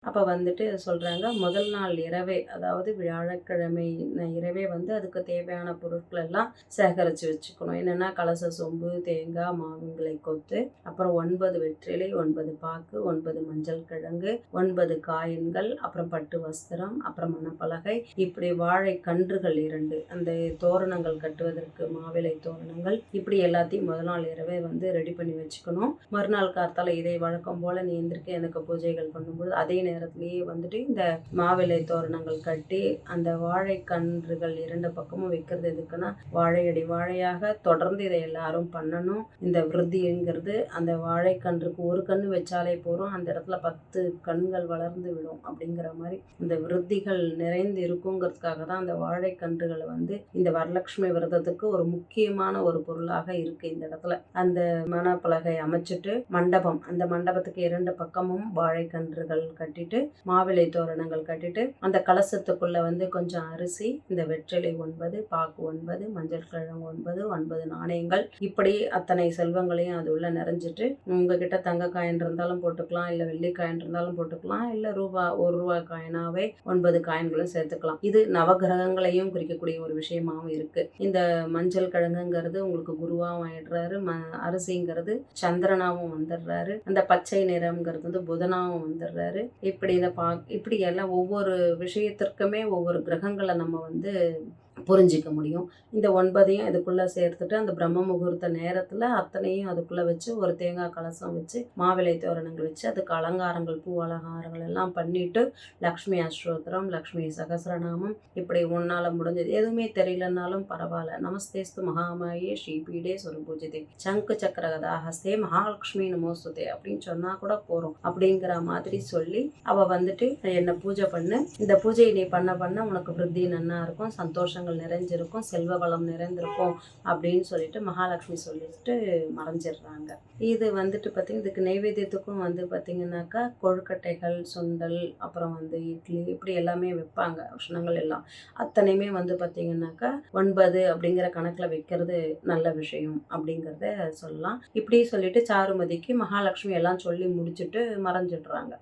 அப்போ வந்துட்டு சொல்கிறாங்க, முதல் நாள் இரவே, அதாவது வியாழக்கிழமை இரவே வந்து அதுக்கு தேவையான பொருட்கள் எல்லாம் சேகரித்து வச்சுக்கணும். என்னென்னா கலச சொம்பு, தேங்காய், மாவிங்களை கொத்து, அப்புறம் 9 வெற்றிலை, 9 பாக்கு, 9 மஞ்சள் கிழங்கு, 9 காயின்கள், அப்புறம் பட்டு வஸ்திரம், அப்புறம் மணப்பலகை, இப்படி வாழை கன்றுகள் 2, அந்த தோரணங்கள் கட்டுவதற்கு மாவிலை தோரணங்கள், இப்படி எல்லாத்தையும் முதல் நாள் இரவே வந்து ரெடி பண்ணி வச்சுக்கணும். மறுநாள் காத்தால இதே வழக்கம் போல் நீ எந்திரிக்க எனக்கு பூஜைகள் பண்ணும்போது அதே நேரத்திலேயே வந்துட்டு இந்த மாவிலை தோரணங்கள் கட்டி அந்த வாழை கன்றுகள் 2 பக்கமும் வைக்கிறது எதுக்குன்னா, வாழையடி வாழையாக தொடர்ந்து இதை எல்லாரும் பண்ணணும். இந்த விருத்திங்கிறது அந்த வாழைக்கன்றுக்கு ஒரு கன்று வச்சாலே போகிறோம், அந்த இடத்துல 10 கண்கள் வளர்ந்து விடும் அப்படிங்கிற மாதிரி இந்த விருத்திகள் நிறைந்து இருக்குங்கிறதுக்காக தான் அந்த வாழைக்கன்றுகளை வந்து இந்த வரலட்சுமி விரதத்துக்கு ஒரு முக்கியமான ஒரு பொருளாக இருக்கு. இந்த இடத்துல அந்த மணப்பலகை அமைச்சிட்டு மண்டபம், அந்த மண்டபத்துக்கு 2 பக்கமும் வாழைக்கன்றுகள் கட்டிட்டு மாவிலை தோரணங்கள் கட்டிட்டு அந்த கலசத்துக்குள்ள வந்து கொஞ்சம் அரிசி, இந்த வெற்றிலை 9, பாக்கு 9, மஞ்சள் கிழங்கு 9, 9 நாணயங்கள், இப்படி அத்தனை செல்வங்களையும் அது உள்ள நிறைஞ்சிட்டு, உங்ககிட்ட தங்க காயின் இருந்தாலும் போட்டுக்கலாம், இல்லை வெள்ளி காயின் இருந்தாலும் போட்டுக்கலாம், இல்லை ₹1 காயினாவே 9 காயின்களும் சேர்த்துக்கலாம். இது நவகிரகங்களையும் குறிக்கக்கூடிய ஒரு விஷயமாகவும் இருக்கு. இந்த மஞ்சள் கிழங்குங்கிறது உங்களுக்கு குருவாகவும் ஆயிடுறாரு, அரிசிங்கிறது சந்திரனாவும் வந்துடுறாரு, அந்த பச்சை நிறம்ங்கிறது வந்து புதனாவும் வந்துடுறாரு. இப்படி எல்லாம் ஒவ்வொரு விஷயத்திற்குமே ஒவ்வொரு கிரகங்களை நம்ம வந்து புரிஞ்சிக்க முடியும். இந்த 9ஐயும் இதுக்குள்ளே சேர்த்துட்டு அந்த பிரம்ம முகூர்த்த நேரத்தில் அத்தனையும் அதுக்குள்ளே வச்சு ஒரு தேங்காய் கலசம் வச்சு மாவிலை தோரணங்கள் வச்சு அதுக்கு அலங்காரங்கள், பூ அலங்காரங்கள் எல்லாம் பண்ணிட்டு லக்ஷ்மி அஷ்டோத்திரம், லக்ஷ்மி சகசிரநாமம், இப்படி உன்னால் முடிஞ்சது எதுவுமே தெரியலனாலும் பரவாயில்ல, நமஸ்தேஸ்து மகாமாயே ஸ்ரீபீடே சுரபூஜிதே சங்கு சக்கர கதா ஹஸ்தே மகாலட்சுமி நமோஸ்துதே அப்படின்னு சொன்னால் கூட போகிறோம். அப்படிங்கிற மாதிரி சொல்லி அவள் வந்துட்டு என்னை பூஜை பண்ணு, இந்த பூஜையை நீ பண்ண பண்ண உனக்கு விருத்தி நன்னா இருக்கும், சந்தோஷங்கள் நிறைஞ்சிருக்கும், செல்வ வளம் நிறைந்திருக்கும் அப்படின்னு சொல்லிட்டு மகாலட்சுமி சொல்லிட்டு மறைஞ்சிடுறாங்க. இது வந்துட்டு பார்த்தீங்கன்னா இதுக்கு நைவேத்தியத்துக்கும் வந்து பார்த்தீங்கன்னாக்கா கொழுக்கட்டைகள், சுண்டல், அப்புறம் வந்து இட்லி, இப்படி எல்லாமே வைப்பாங்க. உஷ்ணங்கள் எல்லாம் அத்தனையுமே வந்து பார்த்தீங்கன்னாக்கா 9 அப்படிங்கிற கணக்கில் வைக்கிறது நல்ல விஷயம் அப்படிங்கிறத சொல்லலாம். இப்படி சொல்லிட்டு சாருமதிக்கு மகாலட்சுமி எல்லாம் சொல்லி முடிச்சுட்டு மறைஞ்சிடுறாங்க.